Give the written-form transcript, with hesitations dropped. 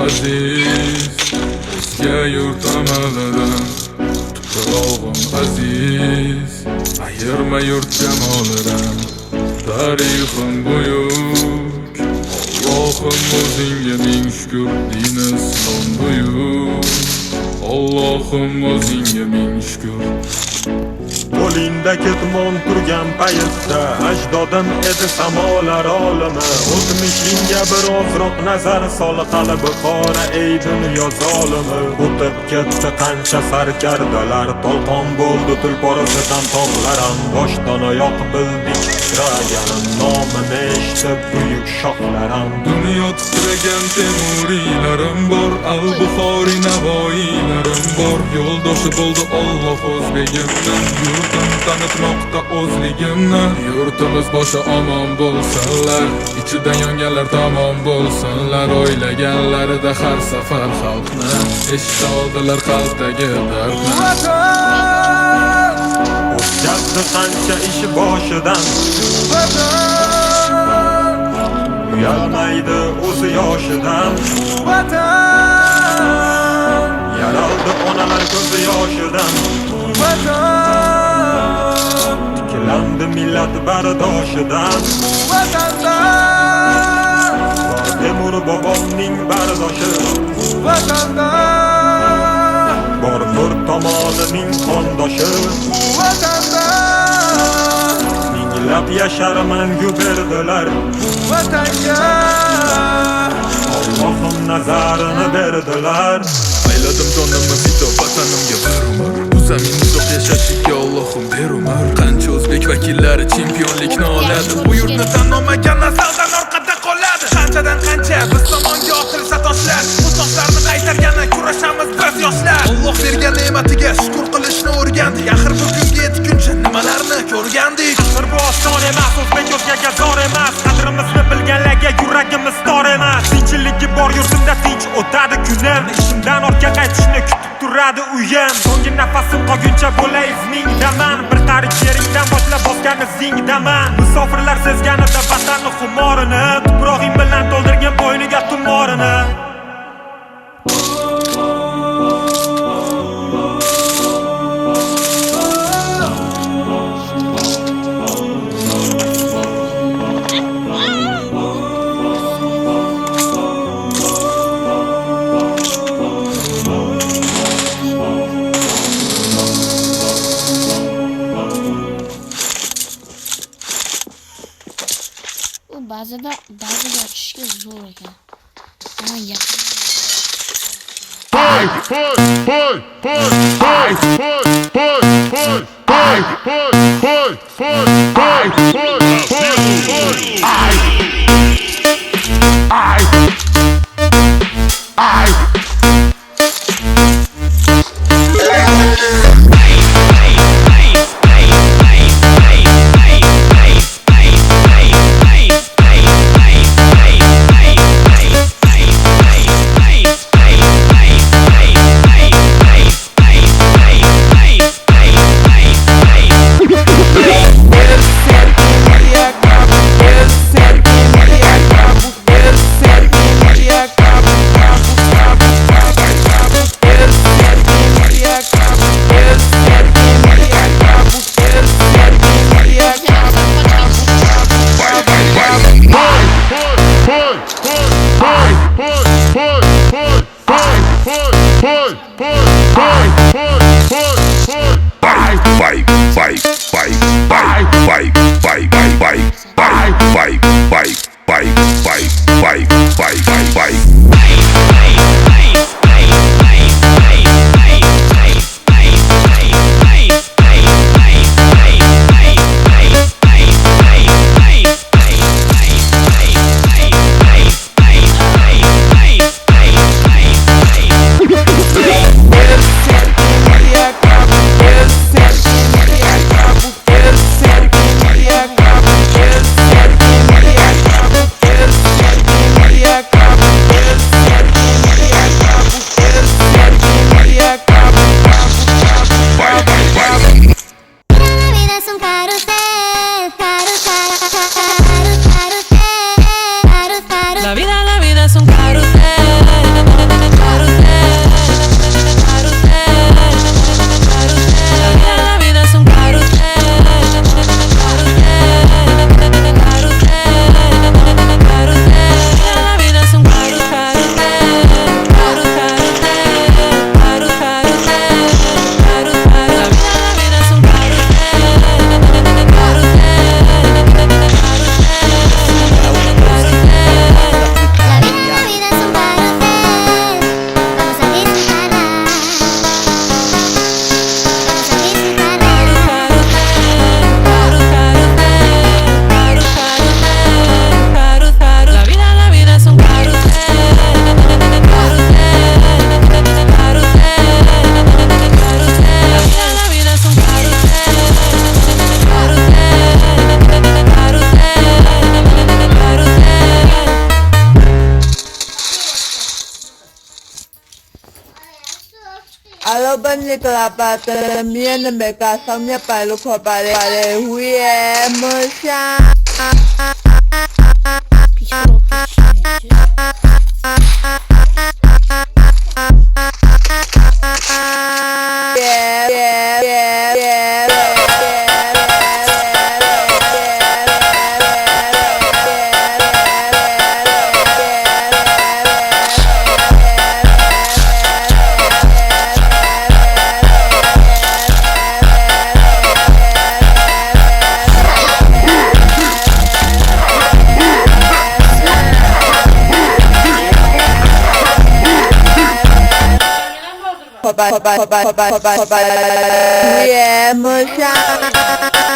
aziz, o'zga yurt amalidan tuprog'im aziz, ayirma yurt jamolidan. Tarixim buyuk, Allohim o'zingga ming shukr, din islom buyuk, Allohim o'zingga ming shukr. Qo'lingda ketmon turgan paytda ajdodim edi samolar olimi. O'tmishingga birozroq nazar sol, qalbi qora ey dunyo zolimi. O'tib ketdi qancha sarkardalar, tolqon bo'ldi tulporisidan tog'larim. Boshdan oyoq bildik titraganim, nomini eshitib buyuk shohlarim. Dunyo titragan temuriylarim bor, al-Buxoriy navoiylarim bor. Yo'ldoshi bo'ldi Alloh o'zbegimdan, yurtim tanitmoqda o'zligimni. Yurtimiz boshi omon bo'lsinlar, ichidan yonganlar tamom bo'lsinlar. O'ylaganlarida har safar xalqni eshita oldilar qalbdagi dardni. O'tkazdi qancha ish boshidan, uyalmaydi o'zi yoshidan. Yaraldi onalar ko'zi yoshidan, tiklandi millat bardoshidan. Temur bobomning bardoshi, bor nur tomonining qondoshi. Minglab yashar mangu berdilar vatanga, Allohim nazarini berdilar. Ayladim jonimni fido vatanimga bir umr, bu zaminni uzoq yashashga Allohim ber umr. Qancha o'zbek vakillari chempionlikni oladi, bu yurtni tan olmagan nasldan orqada qoladi. Qanchadan qancha biz tomonga otilsa toshlar, bu toshlarni qaytargani kurashamiz biz yoshlar. Alloh bergan ne'matiga shukr qilishni o'rgandik, axir bugunga yetguncha nimalarni ko'rgandik. Axir bu oson emas, o'zbek o'zgaga zor emas. Qadrimizni bilganlarga yuragimiz tor emas. Tinchiligi bor yurtimda tinch o'tadi kunim, ishimdan ortga qaytishni kutib turadi uyim. So'nggi nafasim qolguncha bo'lay izmingdaman, bir qarich yeringdan boshlab bosgan izingdaman. Musofirlar sezganida vatanni xumorini, tuprog'ing bilan to'ldirgan bo'yniga tumorini. Ba'zida ochishga zo'r ekan. Ama yaqin. ပတ်နှစ်ကလာပါတမြဲနမေကဆောင်မြတ်ပိုင်လို့ခေါ်ပါတယ်ဟူရဲ့မရှာ Bye bye bye bye bye bye bye bye bye. Yeah, Musha.